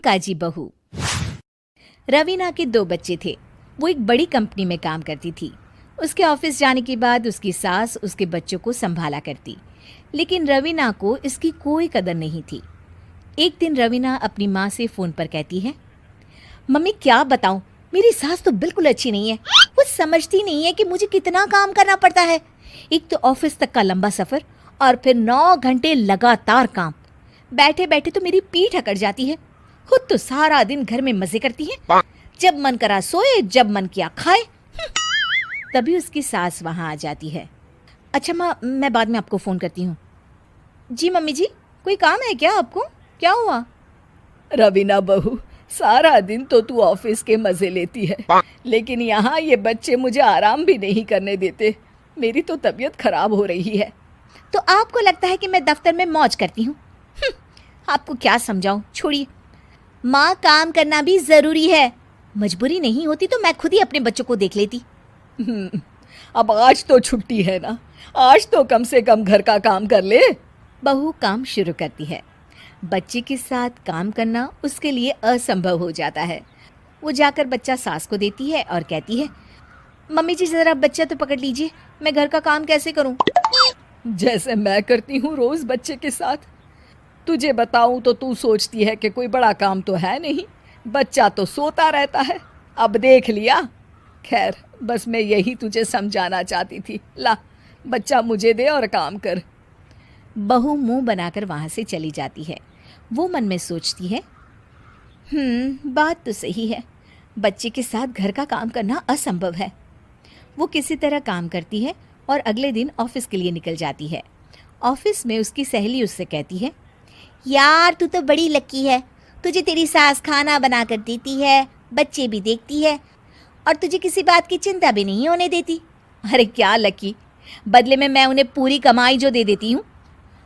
कामकाजी बहू। रवीना के 2 बच्चे थे। वो एक बड़ी कंपनी में काम करती थी। उसके ऑफिस जाने के बाद उसकी सास उसके बच्चों को संभाला करती, लेकिन रवीना को इसकी कोई कदर नहीं थी। एक दिन रवीना अपनी माँ से फ़ोन पर कहती है, मम्मी क्या बताऊं, मेरी सास तो बिल्कुल अच्छी नहीं है। वो समझती नहीं है कि मुझे कितना काम करना पड़ता है। एक तो ऑफिस तक का लंबा सफ़र और फिर 9 घंटे लगातार काम। बैठे बैठे तो मेरी पीठ अकड़ जाती है। खुद तो सारा दिन घर में मजे करती है, जब मन करा सोए, जब मन किया खाए। तभी उसकी सास वहाँ आ जाती है। अच्छा माँ, मैं बाद में आपको फ़ोन करती हूँ। जी मम्मी जी, कोई काम है क्या आपको? क्या हुआ? रवीना बहू, सारा दिन तो तू ऑफिस के मजे लेती है, लेकिन यहाँ ये बच्चे मुझे आराम भी नहीं करने देते। मेरी तो तबीयत खराब हो रही है। तो आपको लगता है कि मैं दफ्तर में मौज करती हूँ? आपको क्या समझाऊं, छोड़िए। माँ, काम करना भी ज़रूरी है। मजबूरी नहीं होती तो मैं खुद ही अपने बच्चों को देख लेती। अब आज तो छुट्टी है ना, आज तो कम से कम घर का काम कर ले। बहू काम शुरू करती है। बच्चे के साथ काम करना उसके लिए असंभव हो जाता है। वो जाकर बच्चा सास को देती है और कहती है, मम्मी जी ज़रा बच्चा तो पकड़ लीजिए, मैं घर का काम कैसे करूं? जैसे मैं करती हूँ रोज बच्चे के साथ। तुझे बताऊं तो तू सोचती है कि कोई बड़ा काम तो है नहीं, बच्चा तो सोता रहता है। अब देख लिया। खैर, बस मैं यही तुझे समझाना चाहती थी। ला, बच्चा मुझे दे और काम कर। बहू मुंह बनाकर वहाँ से चली जाती है। वो मन में सोचती है, बात तो सही है, बच्चे के साथ घर का काम करना असंभव है। वो किसी तरह काम करती है और अगले दिन ऑफिस के लिए निकल जाती है। ऑफिस में उसकी सहेली उससे कहती है, यार तू तो बड़ी लकी है, तुझे तेरी सास खाना बना कर देती है, बच्चे भी देखती है और तुझे किसी बात की चिंता भी नहीं होने देती। अरे क्या लकी, बदले में मैं उन्हें पूरी कमाई जो दे देती हूँ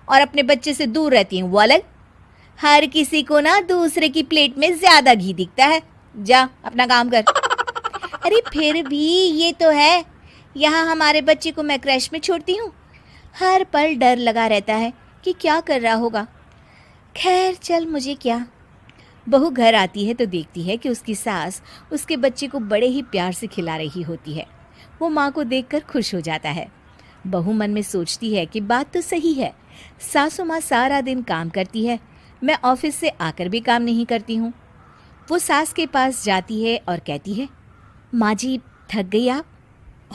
और अपने बच्चे से दूर रहती हूँ वो अलग। हर किसी को ना दूसरे की प्लेट में ज़्यादा घी दिखता है। जा अपना काम कर। अरे फिर भी ये तो है, यहाँ हमारे बच्चे को मैं क्रैश में छोड़ती हूँ, हर पल डर लगा रहता है कि क्या कर रहा होगा। खैर चल, मुझे क्या। बहू घर आती है तो देखती है कि उसकी सास उसके बच्चे को बड़े ही प्यार से खिला रही होती है। वो माँ को देखकर खुश हो जाता है। बहू मन में सोचती है कि बात तो सही है, सासू माँ सारा दिन काम करती है, मैं ऑफिस से आकर भी काम नहीं करती हूँ। वो सास के पास जाती है और कहती है, माँ जी थक गई आप?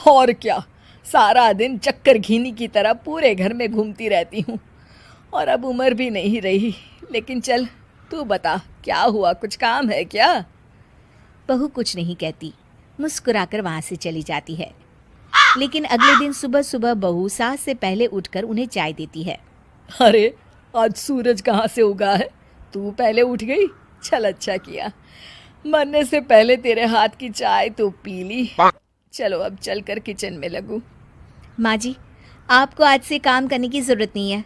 और क्या, सारा दिन चक्कर घीनी की तरह पूरे घर में घूमती रहती हूँ और अब उम्र भी नहीं रही। लेकिन चल, तू बता क्या हुआ, कुछ काम है क्या? बहू कुछ नहीं कहती, मुस्कुराकर वहाँ से चली जाती है। लेकिन अगले दिन सुबह सुबह बहू सास से पहले उठकर उन्हें चाय देती है। अरे आज सूरज कहाँ से उगा है, तू पहले उठ गई। चल, अच्छा किया, मरने से पहले तेरे हाथ की चाय तो पी ली। चलो अब चलकर किचन में लगूं। माँ जी, आपको आज से काम करने की ज़रूरत नहीं है।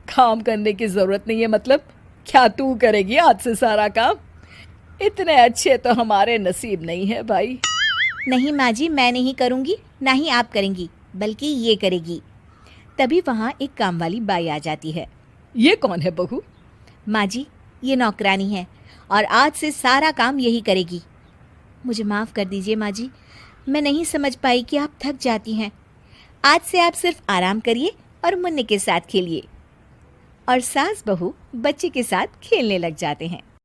काम करने की ज़रूरत नहीं है मतलब? क्या तू करेगी आज से सारा काम? इतने अच्छे तो हमारे नसीब नहीं है भाई। नहीं माँ जी, मैं नहीं करूँगी, ना ही आप करेंगी, बल्कि ये करेगी। तभी वहाँ एक काम वाली बाई आ जाती है। ये कौन है बहू? माँ जी, ये नौकरानी है और आज से सारा काम यही करेगी। मुझे माफ़ कर दीजिए माँ जी, मैं नहीं समझ पाई कि आप थक जाती हैं। आज से आप सिर्फ आराम करिए और मुन्ने के साथ खेलिए। और सास बहू बच्चे के साथ खेलने लग जाते हैं।